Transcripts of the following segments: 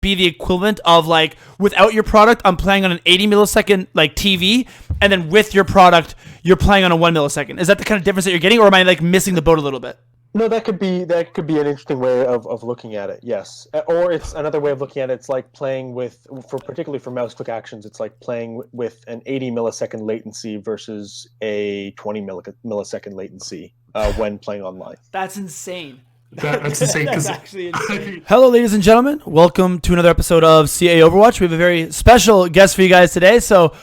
be the equivalent of like without your product, I'm playing on an 80 millisecond like TV, and then with your product, you're playing on a 1 millisecond. Is that the kind of difference that you're getting, or am I like missing the boat a little bit? No, that could be an interesting way of looking at it. Yes, or it's another way of looking at it. It's like playing with, for particularly for mouse click actions, it's like playing with an 80 millisecond latency versus a 20 millisecond latency when playing online. That's insane. That's insane. That's 'Cause actually insane. Hello, ladies and gentlemen. Welcome to another episode of CA Overwatch. We have a very special guest for you guys today. So,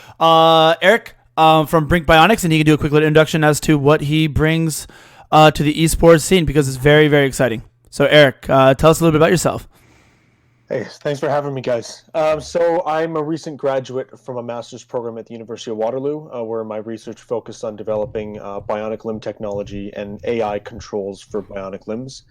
Eric from Brink Bionics, and he can do a quick little introduction as to what he brings to the eSports scene, because it's very, very exciting. So, Eric, tell us a little bit about yourself. Hey, thanks for having me, guys. So I'm a recent graduate from a master's program at the University of Waterloo, where my research focused on developing bionic limb technology and AI controls for bionic limbs.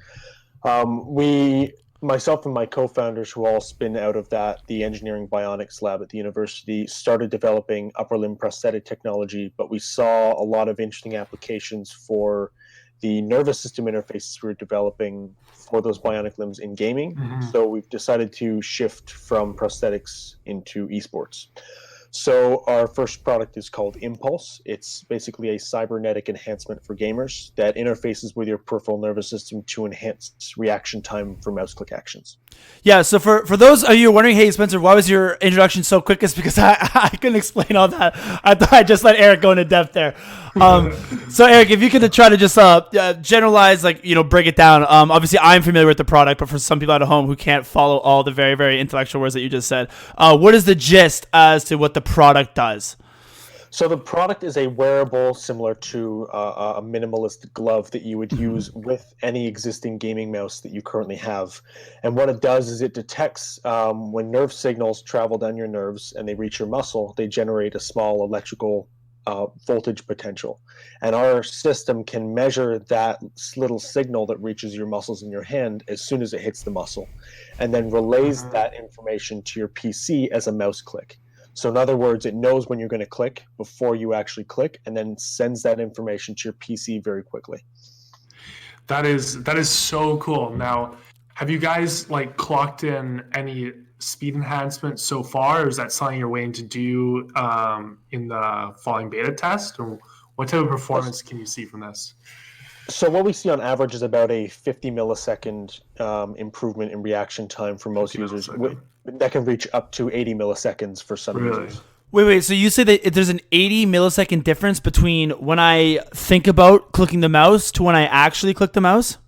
Myself and my co-founders, who all spin out of the engineering bionics lab at the university, started developing upper limb prosthetic technology, but we saw a lot of interesting applications for the nervous system interfaces we were developing for those bionic limbs in gaming. Mhm. So we've decided to shift from prosthetics into esports. So our first product is called Impulse. It's basically a cybernetic enhancement for gamers that interfaces with your peripheral nervous system to enhance reaction time for mouse click actions. Yeah, so for those of you wondering, hey, Spencer, why was your introduction so quick? It's because I couldn't explain all that. I thought I just let Eric go into depth there. So, Eric, if you could try to just generalize, break it down. Obviously, I'm familiar with the product, but for some people at home who can't follow all the very, very intellectual words that you just said, what is the gist as to what the product does? So the product is a wearable similar to a minimalist glove that you would use with any existing gaming mouse that you currently have. And what it does is it detects when nerve signals travel down your nerves and they reach your muscle, they generate a small electrical voltage potential. And our system can measure that little signal that reaches your muscles in your hand as soon as it hits the muscle, and then relays that information to your PC as a mouse click. So in other words, it knows when you're going to click before you actually click, and then sends that information to your PC very quickly. That is so cool. Now, have you guys clocked in any speed enhancement so far, or is that something you're waiting to do in the following beta test? Or what type of performance can you see from this? So what we see on average is about a 50 millisecond improvement in reaction time for most users. That can reach up to 80 milliseconds for some users. Wait. So you say that there's an 80 millisecond difference between when I think about clicking the mouse to when I actually click the mouse?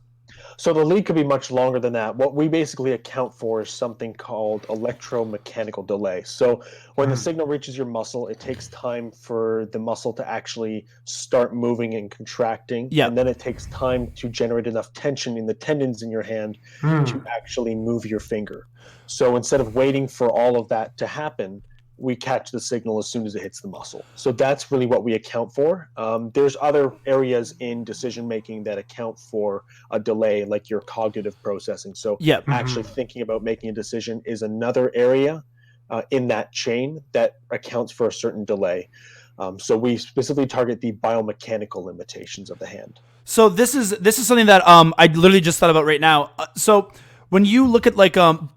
So the lead could be much longer than that. What we basically account for is something called electromechanical delay. So when the signal reaches your muscle, it takes time for the muscle to actually start moving and contracting. Yeah. And then it takes time to generate enough tension in the tendons in your hand to actually move your finger. So instead of waiting for all of that to happen, we catch the signal as soon as it hits the muscle. So that's really what we account for. There's other areas in decision making that account for a delay, like your cognitive processing. So actually thinking about making a decision is another area in that chain that accounts for a certain delay. So we specifically target the biomechanical limitations of the hand. So this is something that I literally just thought about right now. So when you look at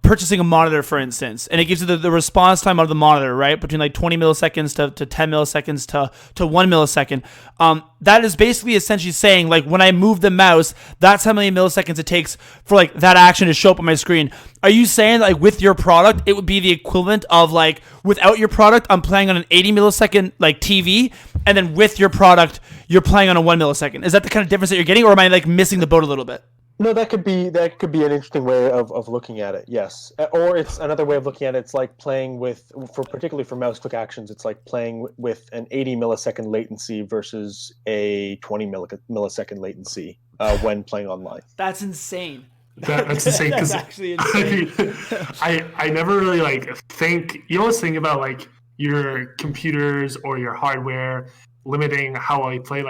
purchasing a monitor, for instance, and it gives you the response time of the monitor, right, between 20 milliseconds to 10 milliseconds to 1 millisecond, that is basically essentially saying when I move the mouse, that's how many milliseconds it takes for that action to show up on my screen. Are you saying with your product, it would be the equivalent of without your product, I'm playing on an 80 millisecond TV, and then with your product, you're playing on a 1 millisecond? Is that the kind of difference that you're getting, or am I missing the boat a little bit? No, that could be an interesting way of looking at it. Yes, or it's another way of looking at it. It's like playing with, particularly for mouse click actions, it's like playing with an 80 millisecond latency versus a 20 millisecond latency when playing online. That's insane. That's insane. That's actually insane. I never really think. You always think about your computers or your hardware limiting how I play.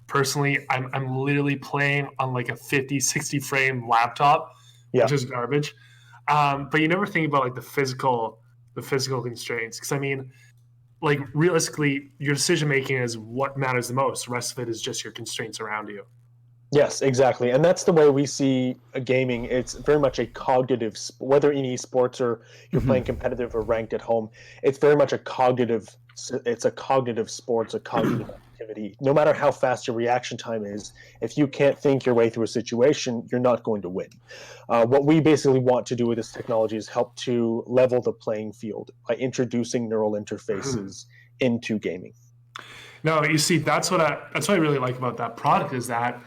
Personally, I'm literally playing on a 50, 60 frame laptop, which is garbage. But you never think about the physical constraints. Because realistically, your decision making is what matters the most. The rest of it is just your constraints around you. Yes, exactly. And that's the way we see gaming. It's very much a cognitive, whether in esports or you're Hmm. playing competitive or ranked at home, it's very much a cognitive, it's a cognitive sports, a cognitive activity. No matter how fast your reaction time is, if you can't think your way through a situation, you're not going to win. What we basically want to do with this technology is help to level the playing field by introducing neural Mhm. interfaces into gaming. No, you see, that's what I really like about that product is that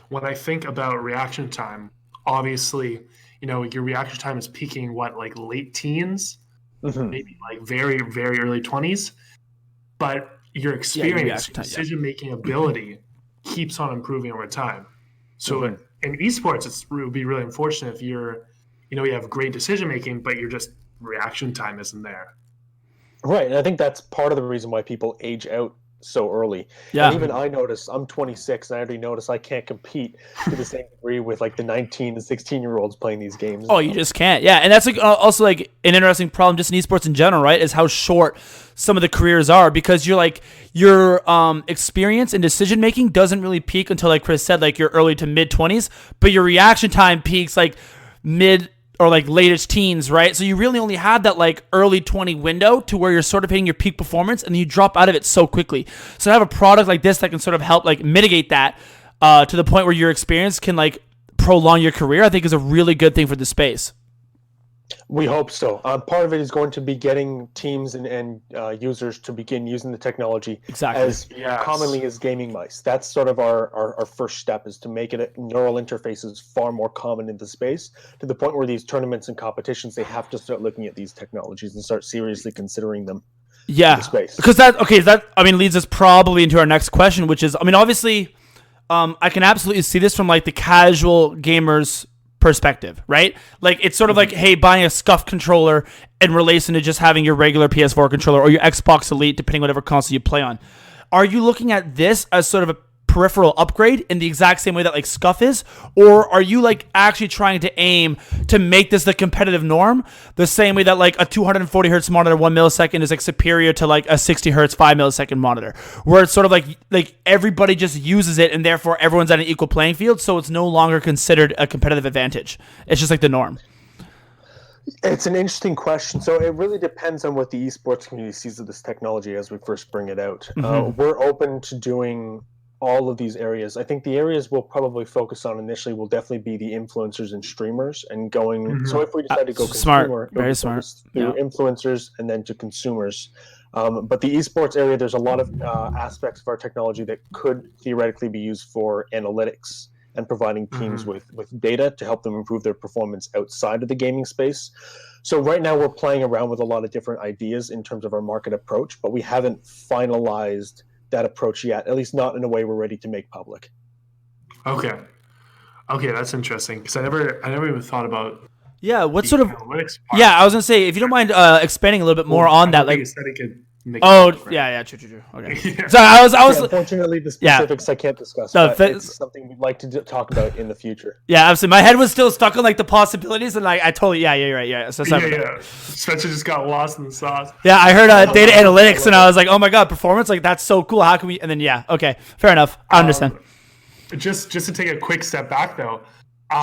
when I think about reaction time, obviously, your reaction time is peaking like late teens, Mhm. maybe like very, very early 20s, but your Yeah, your experience, reaction your time. Yeah. decision making ability keeps on improving over time. So Mhm. in esports, it would be really unfortunate if you have great decision making, but your just reaction time isn't there. Right, and I think that's part of the reason why people age out so early. And Yeah. even I notice, I'm 26, and I already notice I can't compete to the same degree with like the 19 and 16-year-olds playing these games Oh, you now. just can't. Yeah, and that's like also like an interesting problem just in esports in general, right? Is how short some of the careers are because you're like your experience and decision making doesn't really peak until like Chris said, like your early to mid 20s, but your reaction time peaks like mid or like latest teens, right? So you really only have that like early 20 window to where you're sort of hitting your peak performance and then you drop out of it so quickly. So I have a product like this that can sort of help like mitigate that to the point where your experience can like prolong your career, I think is a really good thing for the space. We hope so. Part of it is going to be getting teams and users to begin using the technology Exactly. as Yes. commonly as gaming mice. That's sort of our first step is to make it neural interfaces far more common in the space to the point where these tournaments and competitions, they have to start looking at these technologies and start seriously considering them for the Yeah, space. because that I mean leads us probably into our next question, which is I mean obviously I can absolutely see this from like the casual gamer's perspective, right? Like it's sort of like, Mhm. hey, buying a scuffed controller in relation to just having your regular PS4 controller or your Xbox Elite, depending on whatever console you play on. Are you looking at this as sort of a peripheral upgrade in the exact same way that like Scuff is, or are you like actually trying to aim to make this the competitive norm, the same way that like a 240 hertz monitor 1 millisecond is like superior to like a 60 hertz 5 millisecond monitor, where it's sort of like everybody just uses it and therefore everyone's at an equal playing field, so it's no longer considered a competitive advantage. It's just like the norm. It's an interesting question. So it really depends on what the esports community sees of this technology as we first bring it out. Mm-hmm. We're open to doing all of these areas. I think the areas we'll probably focus on initially will definitely be the influencers and streamers and going. So Mhm. if we decide to go Smart, consumer, it'll very be smart. focused through Yeah. influencers and then to consumers. But the esports area, there's a lot of aspects of our technology that could theoretically be used for analytics and providing teams Mhm. with data to help them improve their performance outside of the gaming space. So right now we're playing around with a lot of different ideas in terms of our market approach, but we haven't finalized that approach yet, at least not in a way we're ready to make public. Okay. Okay, that's interesting because I never even thought about Yeah. What the sort of? analytics part. Yeah, I was gonna say if you don't mind expanding a little bit more Well, on I that, don't think like, you said it could make it oh public, right? yeah, yeah, true. Okay. Yeah. So I Yeah, was, unfortunately, the yeah. specifics I can't discuss, No, but it's something we'd like to talk about in the future. yeah, absolutely. My head was still stuck on like the possibilities, and like I totally, yeah, you're right, yeah. So sorry Yeah, about that. yeah. Spencer just got lost in the sauce. Yeah, I heard data I analytics, and love I it. was like, oh my god, performance, like that's so cool. How can we? And then yeah, okay, fair enough. I understand. Just to take a quick step back though,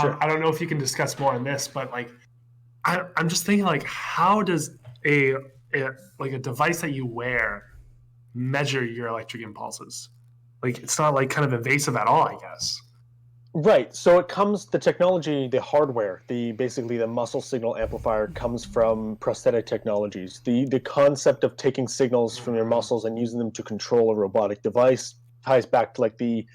Sure. I don't know if you can discuss more on this, but like I'm just thinking like how does a like a device that you wear measure your electric impulses? Like it's not like kind of invasive at all, I guess. Right. So it comes the technology, the hardware, the basically the muscle signal amplifier comes from prosthetic technologies. The concept of taking signals from your muscles and using them to control a robotic device ties back to like the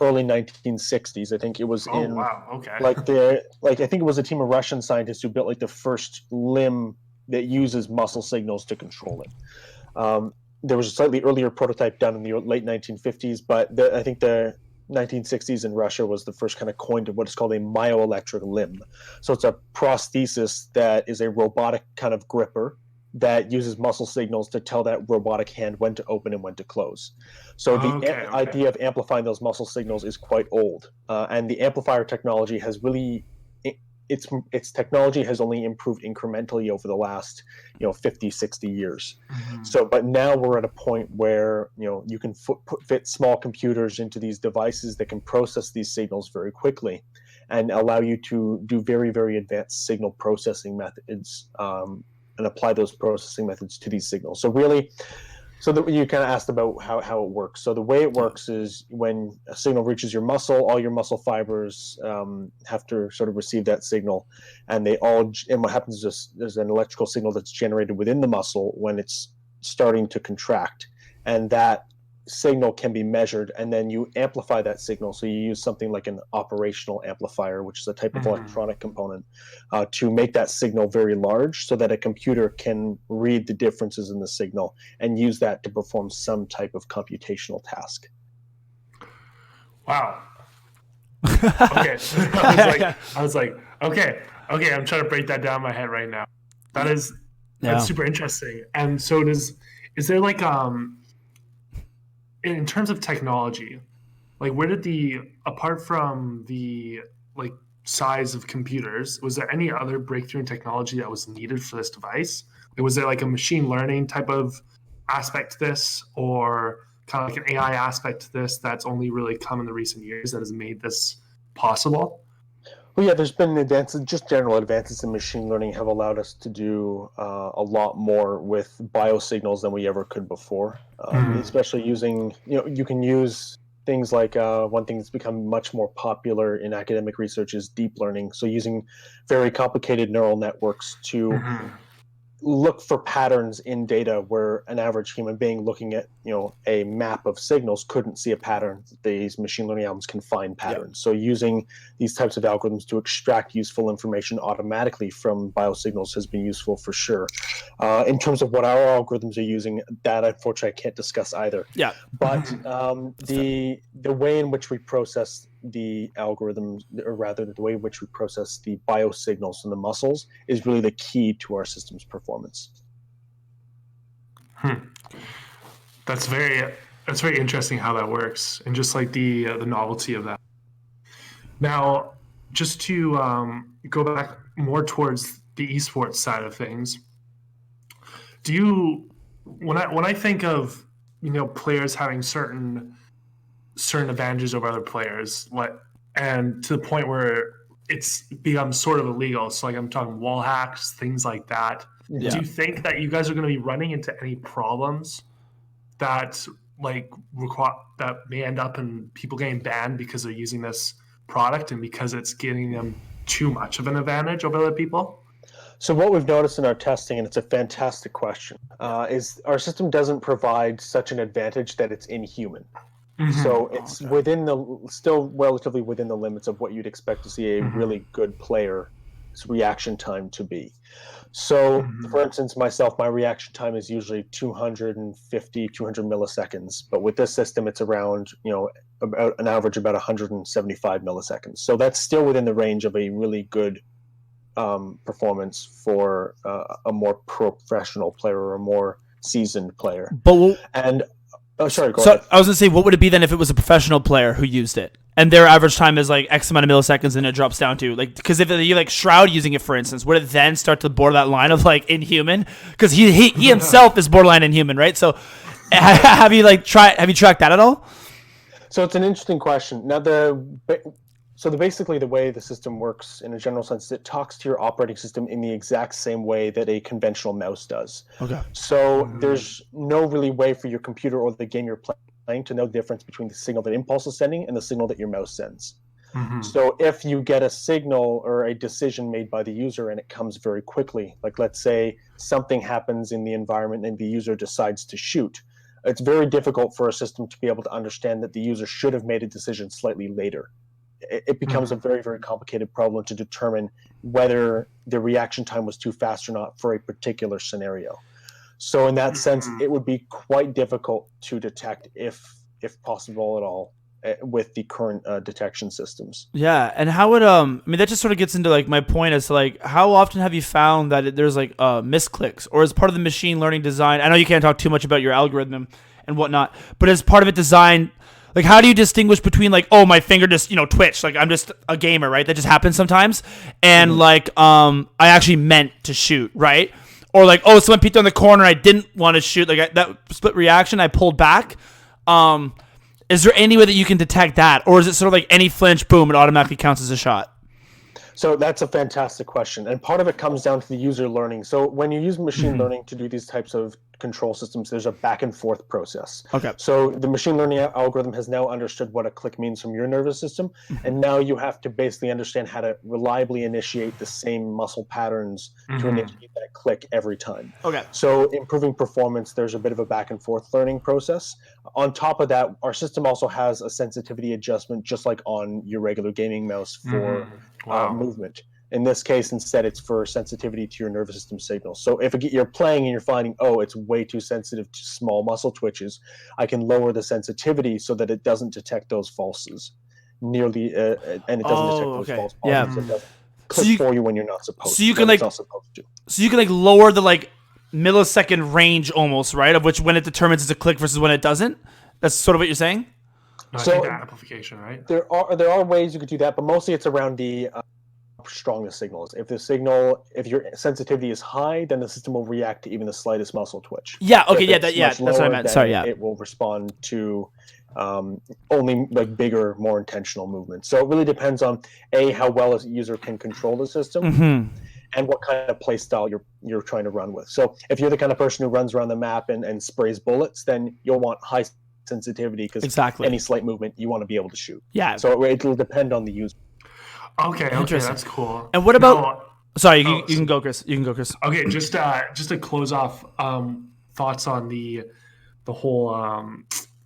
early 1960s. I think it was Oh in wow, okay. like I think it was a team of Russian scientists who built like the first limb that uses muscle signals to control it. There was a slightly earlier prototype done in the late 1950s, but I think the 1960s in Russia was the first kind of coined of what is called a myoelectric limb. So it's a prosthesis that is a robotic kind of gripper that uses muscle signals to tell that robotic hand when to open and when to close. So the Okay, okay. idea of amplifying those muscle signals is quite old, and the amplifier technology has really its technology has only improved incrementally over the last 50, 60 years. So, but now we're at a point where you can fit small computers into these devices that can process these signals very quickly, and allow you to do very, very advanced signal processing methods, and apply those processing methods to these signals. So really, you kind of asked about how it works. So the way it works is when a signal reaches your muscle, all your muscle fibers have to sort of receive that signal, and what happens is there's an electrical signal that's generated within the muscle when it's starting to contract, and that signal can be measured, and then you amplify that signal. So you use something like an operational amplifier, which is a type of electronic component, to make that signal very large so that a computer can read the differences in the signal and use that to perform some type of computational task. Wow. Okay. I was like, okay, I'm trying to break that down in my head right now. That's super interesting. And so is there like in terms of technology, like where did apart from the like size of computers, was there any other breakthrough in technology that was needed for this device? Like, was there like a machine learning type of aspect to this, or kind of like an AI aspect to this that's only really come in the recent years that has made this possible? Well, yeah, there's been advances, just general advances in machine learning have allowed us to do a lot more with biosignals than we ever could before, especially using, you can use things like one thing that's become much more popular in academic research is deep learning. So using very complicated neural networks to look for patterns in data where an average human being looking at a map of signals couldn't see a pattern. These machine learning algorithms can find patterns. So using these types of algorithms to extract useful information automatically from biosignals has been useful for sure. In terms of what our algorithms are using, that unfortunately I can't discuss either. But the way in which we process the algorithms, or rather the way in which we process the biosignals in the muscles, is really the key to our system's performance. That's very interesting how that works, and just like the novelty of that. Now, just to go back more towards the eSports side of things, when I think of players having certain advantages over other players, and to the point where it's become sort of illegal. So like I'm talking wall hacks, things like that. Do you think that you guys are going to be running into any problems that that may end up in people getting banned because they're using this product and because it's giving them too much of an advantage over other people? So what we've noticed in our testing, and it's a fantastic question, is our system doesn't provide such an advantage that it's inhuman. So it's still relatively within the limits of what you'd expect to see a really good player's reaction time to be. So, for instance, my reaction time is usually 250, 200 milliseconds. But with this system, it's around, about an average about 175 milliseconds. So that's still within the range of a really good performance for a more professional player or a more seasoned player. Oh, sorry, go ahead. I was going to say, what would it be then if it was a professional player who used it? And their average time is like X amount of milliseconds and it drops down to because if you like Shroud using it, for instance, would it then start to border that line of like inhuman? Because he himself is borderline inhuman, right? So have you tracked that at all? So it's an interesting question. Now basically the way the system works in a general sense, it talks to your operating system in the exact same way that a conventional mouse does. Okay. So there's no really way for your computer or the game you're playing to know the difference between the signal that Impulse is sending and the signal that your mouse sends. So if you get a signal or a decision made by the user and it comes very quickly, like let's say something happens in the environment and the user decides to shoot, it's very difficult for a system to be able to understand that the user should have made a decision slightly later. It becomes a very, very complicated problem to determine whether the reaction time was too fast or not for a particular scenario. So in that sense, it would be quite difficult to detect, if possible at all, with the current detection systems. Yeah, and how would that just sort of gets into like my point as to like how often have you found that there's like misclicks, or as part of the machine learning design? I know you can't talk too much about your algorithm and whatnot, but as part of it designed, Like, how do you distinguish between like, oh, my finger just twitched, like I'm just a gamer, right? That just happens sometimes, and like I actually meant to shoot, right? Or like, oh, someone peeked on the corner, I didn't want to shoot, like that split reaction, I pulled back. Is there any way that you can detect that, or is it sort of like any flinch, boom, it automatically counts as a shot? So that's a fantastic question, and part of it comes down to the user learning. So when you use machine learning to do these types of control systems, there's a back and forth process. Okay. So the machine learning algorithm has now understood what a click means from your nervous system, and now you have to basically understand how to reliably initiate the same muscle patterns to initiate that click every time. Okay. So improving performance, there's a bit of a back and forth learning process. On top of that, our system also has a sensitivity adjustment, just like on your regular gaming mouse for movement. In this case, instead, it's for sensitivity to your nervous system signals. So if you're playing and you're finding, oh, it's way too sensitive to small muscle twitches, I can lower the sensitivity so that it doesn't detect those pulses nearly, and it doesn't detect those false pulses. Yeah. It doesn't click for you when you're not supposed to. So you can like lower the like millisecond range almost, right? Of which when it determines it's a click versus when it doesn't. That's sort of what you're saying. I think that amplification, right? There are ways you could do that, but mostly it's around the strong the signal is. If your sensitivity is high, then the system will react to even the slightest muscle twitch. Yeah. Okay. If That's what I meant. Sorry. Yeah. It will respond to only like bigger, more intentional movements. So it really depends on how well a user can control the system and what kind of play style you're trying to run with. So if you're the kind of person who runs around the map and sprays bullets, then you'll want high sensitivity because any slight movement you want to be able to shoot. Yeah. So it'll depend on the user. Okay, that's cool. And what about? Sorry, you can go, Chris. You can go, Chris. Okay, just to close off, thoughts on the whole.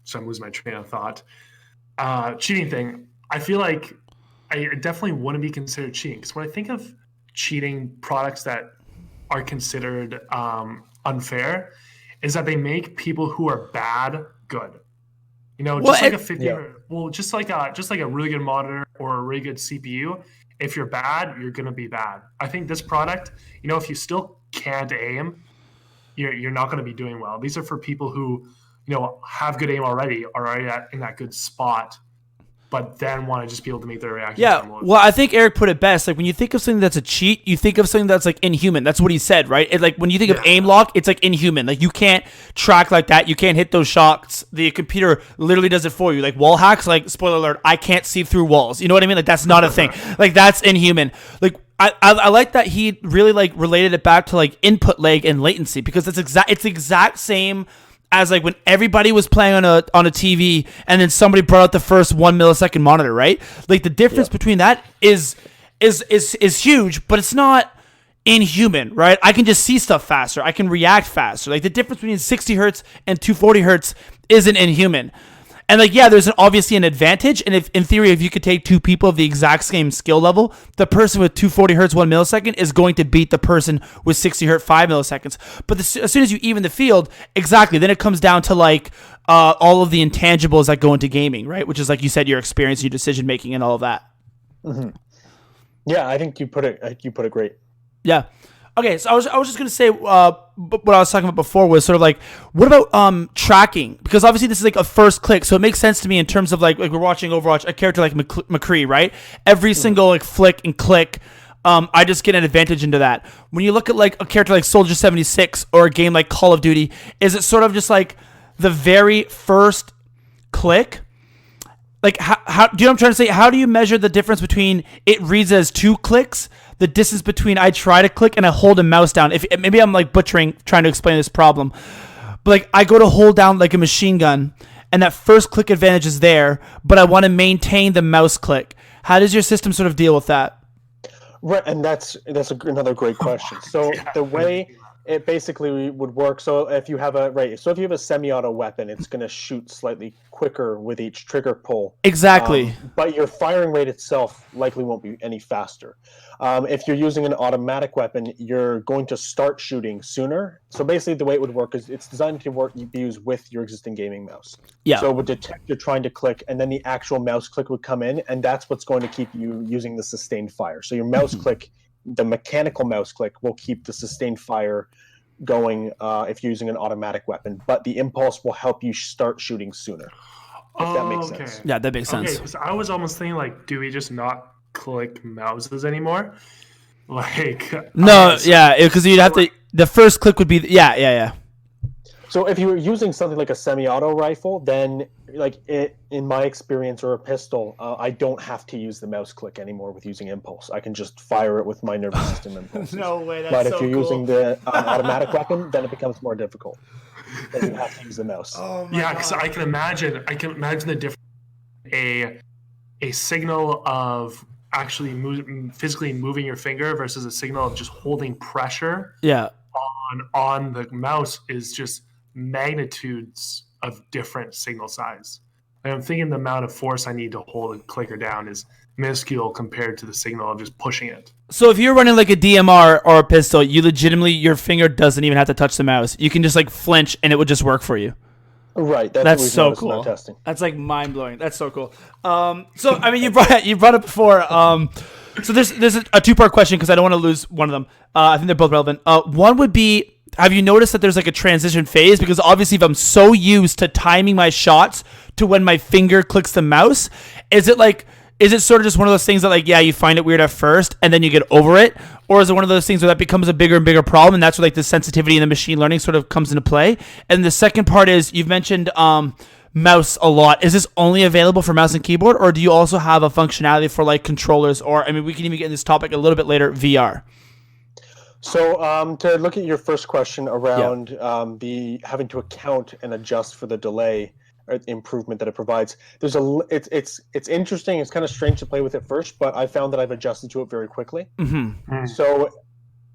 So I'm losing my train of thought. Cheating thing. I feel like I definitely wouldn't be considered cheating because when I think of cheating products that are considered unfair, is that they make people who are bad good. Just like a 50. Well, just like a really good monitor or a really good CPU. If you're bad, you're gonna be bad. I think this product, if you still can't aim, you're not gonna be doing well. These are for people who, have good aim already, are already in that good spot, but then want to just be able to make their reaction. Yeah, well, I think Eric put it best. Like when you think of something that's a cheat, you think of something that's like Inhuman. That's what he said, right? Like when you think of aim lock, it's like Inhuman. Like you can't track like that. You can't hit those shots. The computer literally does it for you. Like wall hacks, like spoiler alert, I can't see through walls. You know what I mean? Like that's not a thing. Like that's Inhuman. Like I like that he really like related it back to like input lag and latency because it's the exact same as like when everybody was playing on a TV and then somebody brought out the first 1 millisecond monitor, right? Like the difference between that is huge, but it's not Inhuman, right? I can just see stuff faster. I can react faster. Like the difference between 60 hertz and 240 hertz isn't Inhuman. And like, yeah, there's obviously an advantage. And if in theory, if you could take two people of the exact same skill level, the person with 240 hertz 1 millisecond is going to beat the person with 60 hertz 5 milliseconds. But as soon as you even the field, exactly, then it comes down to like all of the intangibles that go into gaming, right? Which is like you said, your experience, your decision making, and all of that. Mm-hmm. Yeah, I think you put it great. Yeah. Okay, so I was just gonna say what I was talking about before was sort of like what about tracking, because obviously this is like a first click, so it makes sense to me in terms of like we're watching Overwatch, a character like McCree, right? Every single like flick and click, I just get an advantage into that. When you look at like a character like Soldier 76 or a game like Call of Duty, is it sort of just like the very first click? Like how do you know what I'm trying to say? How do you measure the difference between it reads as 2 clicks? The distance between I try to click and I hold a mouse down. If maybe I'm like butchering trying to explain this problem, but like I go to hold down like a machine gun, and that first click advantage is there, but I want to maintain the mouse click. How does your system sort of deal with that? Right, and that's another great question. So the way it basically would work. So if you have a semi-auto weapon, it's going to shoot slightly quicker with each trigger pull. Exactly. But your firing rate itself likely won't be any faster. If you're using an automatic weapon, you're going to start shooting sooner. So basically the way it would work is it's designed to be used with your existing gaming mouse. Yeah. So it would detect you're trying to click, and then the actual mouse click would come in, and that's what's going to keep you using the sustained fire. So your mouse click, the mechanical mouse click, will keep the sustained fire going if you're using an automatic weapon, but the impulse will help you start shooting sooner. if that makes sense. Yeah, that makes sense. Okay, because I was almost thinking like, do we just not click mouses anymore? Like No, yeah, because you'd have to. The first click would be yeah. So if you were using something like a semi-auto rifle, then in my experience, or a pistol, I don't have to use the mouse click anymore with using impulse. I can just fire it with my nervous system impulse. No way, that's But so if you're cool. using the automatic weapon, then it becomes more difficult. Then you have to use the mouse. Oh my yeah, because I can imagine the difference. A signal of actually physically moving your finger versus a signal of just holding pressure. Yeah. On the mouse is just magnitudes of different signal size. And I'm thinking the amount of force I need to hold a clicker down is minuscule compared to the signal of just pushing it. So if you're running like a DMR or a pistol, you legitimately, your finger doesn't even have to touch the mouse. You can just like flinch and it would just work for you. Right. That's so cool. Testing. That's like mind blowing. That's so cool. So I mean, you brought it before. So there's a two-part question because I don't want to lose one of them. I think they're both relevant. One would be, have you noticed that there's like a transition phase? Because obviously if I'm so used to timing my shots to when my finger clicks the mouse, is it sort of just one of those things that like, yeah, you find it weird at first and then you get over it? Or is it one of those things where that becomes a bigger and bigger problem and that's where like the sensitivity and the machine learning sort of comes into play? And the second part is, you've mentioned mouse a lot. Is this only available for mouse and keyboard, or do you also have a functionality for like controllers, or I mean, we can even get in this topic a little bit later, VR? So to look at your first question around the having to account and adjust for the delay improvement that it provides, it's interesting. It's kind of strange to play with it first, but I found that I've adjusted to it very quickly. Mm-hmm. So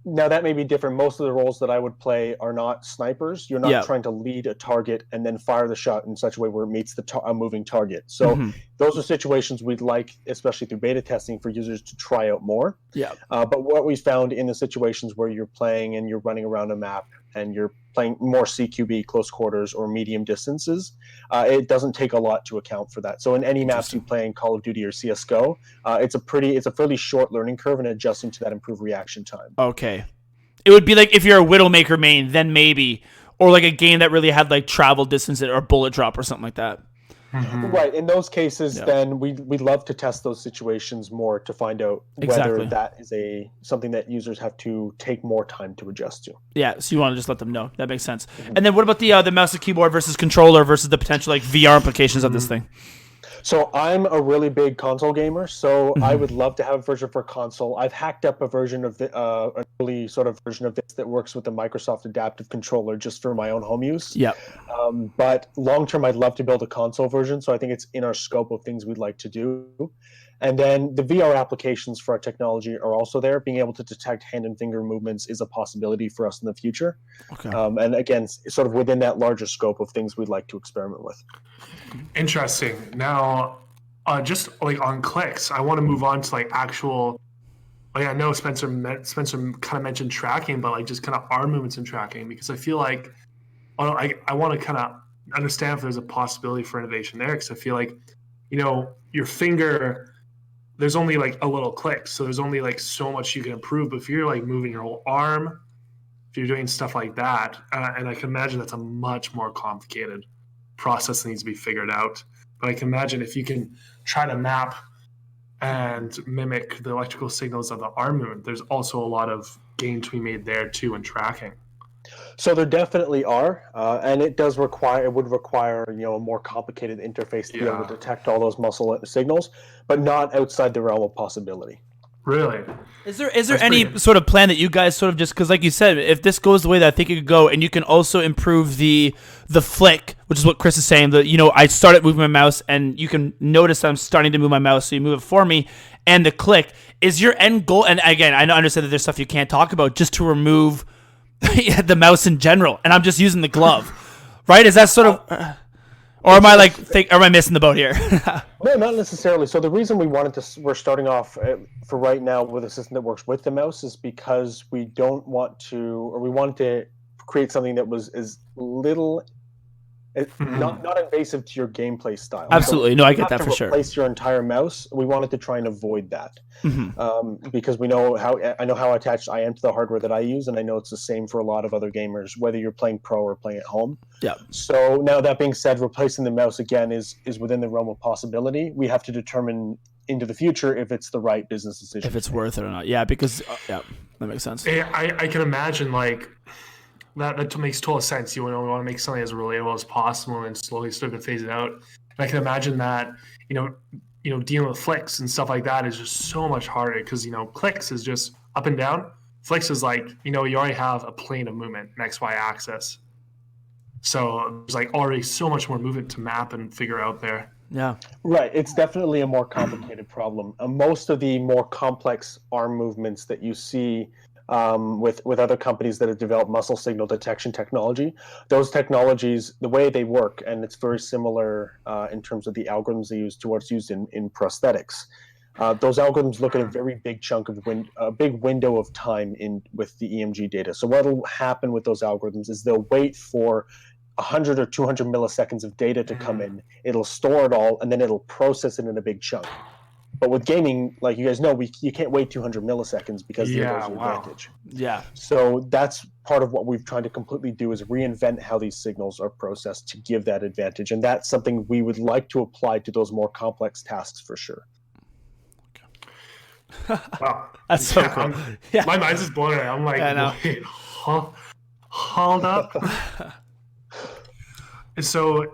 now that may be different. Most of the roles that I would play are not snipers. You're not trying to lead a target and then fire the shot in such a way where it meets a moving target. So those are situations we'd like, especially through beta testing, for users to try out more. Yeah. But what we found in the situations where you're playing and you're running around a map and you're playing more CQB, close quarters, or medium distances, it doesn't take a lot to account for that. So in any maps you play in Call of Duty or CSGO, it's a fairly short learning curve in adjusting to that improved reaction time. Okay. It would be like if you're a Widowmaker main, then maybe, or like a game that really had like travel distance or bullet drop or something like that. Right. In those cases, then we'd love to test those situations more to find out whether that is something that users have to take more time to adjust to. Yeah, so you want to just let them know. That makes sense. And then what about the mouse and keyboard versus controller versus the potential like VR implications of this thing? So I'm a really big console gamer, so I would love to have a version for console. I've hacked up a version of an early sort of version of this that works with the Microsoft Adaptive Controller just for my own home use. Yeah. But long term, I'd love to build a console version, so I think it's in our scope of things we'd like to do. And then the VR applications for our technology are also there. Being able to detect hand and finger movements is a possibility for us in the future. Okay. And again, sort of within that larger scope of things we'd like to experiment with. Interesting. Now, just like on clicks, I want to move on to like actual. Like I know Spencer kind of mentioned tracking, but like just kind of arm movements and tracking, because I feel like I want to kind of understand if there's a possibility for innovation there, because I feel like, your finger, there's only like a little click, so there's only like so much you can improve. But if you're like moving your whole arm, if you're doing stuff like that, and I can imagine that's a much more complicated process that needs to be figured out. But I can imagine if you can try to map and mimic the electrical signals of the arm movement, there's also a lot of gain to be made there too in tracking. So there definitely are, and it would require a more complicated interface to be able to detect all those muscle signals, but not outside the realm of possibility. Really? Is there any sort of plan that you guys sort of just, because like you said, if this goes the way that I think it could go, and you can also improve the flick, which is what Chris is saying, that I started moving my mouse and you can notice I'm starting to move my mouse, so you move it for me, and the click, is your end goal, and again, I understand that there's stuff you can't talk about, just to remove the mouse in general, and I'm just using the glove, right? Is that sort of, or am I missing the boat here? No, not necessarily. So the reason we're starting off for right now with a system that works with the mouse is because we wanted to create something that was as little Not invasive to your gameplay style. Absolutely. No, I get that for sure. Replace your entire mouse. We wanted to try and avoid that because I know how attached I am to the hardware that I use, and I know it's the same for a lot of other gamers, whether you're playing pro or playing at home. Yeah. So now that being said, replacing the mouse again is within the realm of possibility. We have to determine into the future if it's the right business decision. If it's worth it or not. Yeah, because that makes sense. I can imagine like that makes total sense. We want to make something as relatable as possible and slowly start to phase it out. And I can imagine that dealing with flicks and stuff like that is just so much harder because clicks is just up and down. Flicks is like you already have a plane of movement, an XY axis. So there's like already so much more movement to map and figure out there. Yeah. Right. It's definitely a more complicated problem. Most of the more complex arm movements that you see with other companies that have developed muscle signal detection technology, those technologies, the way they work, and it's very similar in terms of the algorithms they use to what's used in prosthetics. Those algorithms look at a very big chunk of a big window of time with the EMG data. So what will happen with those algorithms is they'll wait for 100 or 200 milliseconds of data to come in. It'll store it all, and then it'll process it in a big chunk. But with gaming, like you guys know, you can't wait 200 milliseconds because there's an advantage. Yeah. So that's part of what we've tried to completely do is reinvent how these signals are processed to give that advantage. And that's something we would like to apply to those more complex tasks for sure. Wow. That's so cool. My mind's just blown away. I'm like, wait, hold up. So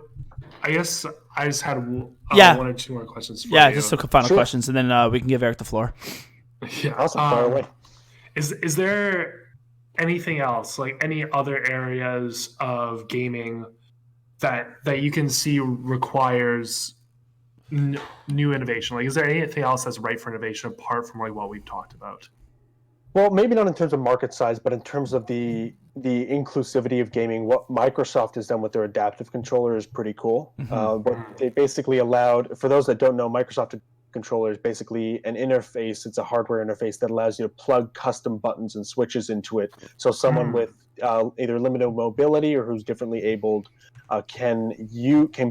I guess I just had one or two more questions for you. Yeah, just some final questions, and then we can give Eric the floor. Yeah, awesome. Fire away. Is there anything else, like any other areas of gaming that you can see requires new innovation? Like, is there anything else that's ripe for innovation apart from like what we've talked about? Well, maybe not in terms of market size, but in terms of the inclusivity of gaming. What Microsoft has done with their adaptive controller is pretty cool. What they basically allowed, for those that don't know, Microsoft controller is basically an interface. It's a hardware interface that allows you to plug custom buttons and switches into it. So someone with either limited mobility or who's differently abled can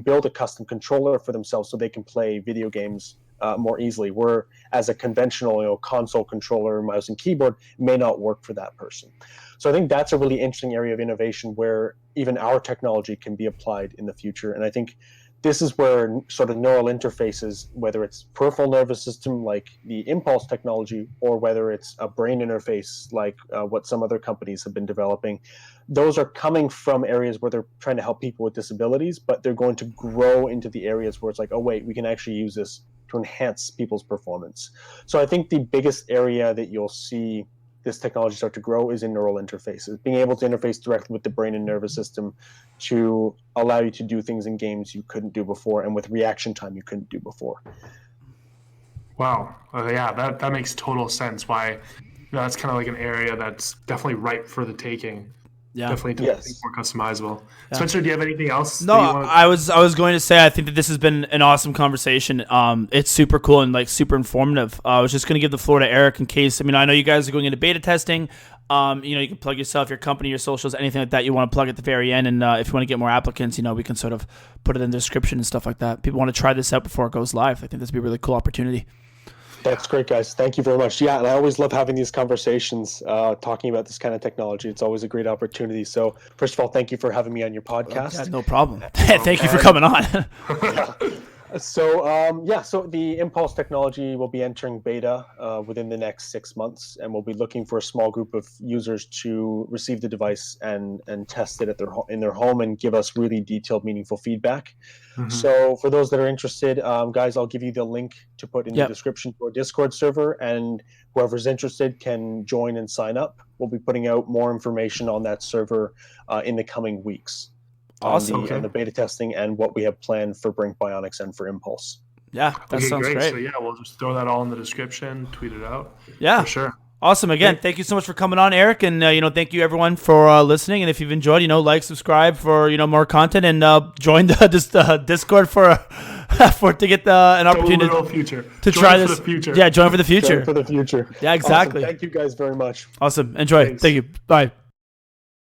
build a custom controller for themselves so they can play video games more easily, where as a conventional console controller, mouse and keyboard may not work for that person. So I think that's a really interesting area of innovation where even our technology can be applied in the future. And I think this is where sort of neural interfaces, whether it's peripheral nervous system like the Impulse technology, or whether it's a brain interface like what some other companies have been developing, those are coming from areas where they're trying to help people with disabilities, but they're going to grow into the areas where it's like, oh wait, we can actually use this to enhance people's performance. So I think the biggest area that you'll see this technology start to grow is in neural interfaces, being able to interface directly with the brain and nervous system to allow you to do things in games you couldn't do before, and with reaction time you couldn't do before. Wow. Yeah, that makes total sense. Why that's kind of like an area that's definitely ripe for the taking. Yeah. Definitely more customizable. Yeah. Spencer, do you have anything else? No, I was going to say I think that this has been an awesome conversation. It's super cool and like super informative. I was just going to give the floor to Eric in case. I mean, I know you guys are going into beta testing. You can plug yourself, your company, your socials, anything like that you want to plug at the very end. And if you want to get more applicants, we can sort of put it in the description and stuff like that. People want to try this out before it goes live. I think this would be a really cool opportunity. That's great, guys. Thank you very much. Yeah, and I always love having these conversations, talking about this kind of technology. It's always a great opportunity. So, first of all, thank you for having me on your podcast. Yeah, no problem. Thank you for coming on. So the Impulse technology will be entering beta within the next 6 months, and we'll be looking for a small group of users to receive the device and test it in their home and give us really detailed, meaningful feedback. Mm-hmm. So for those that are interested, guys, I'll give you the link to put in the description to our Discord server, and whoever's interested can join and sign up. We'll be putting out more information on that server in the coming weeks. Awesome. On the beta testing and what we have planned for Brink Bionics and for Impulse. Yeah, that sounds great. So we'll just throw that all in the description, tweet it out. Yeah, for sure. Awesome. Again, thank you so much for coming on, Eric, and thank you everyone for listening. And if you've enjoyed, like, subscribe for more content, and join the Discord for to get an opportunity to try this. Yeah, join for the future. Join for the future. Yeah, exactly. Awesome. Thank you guys very much. Awesome. Enjoy. Thanks. Thank you. Bye.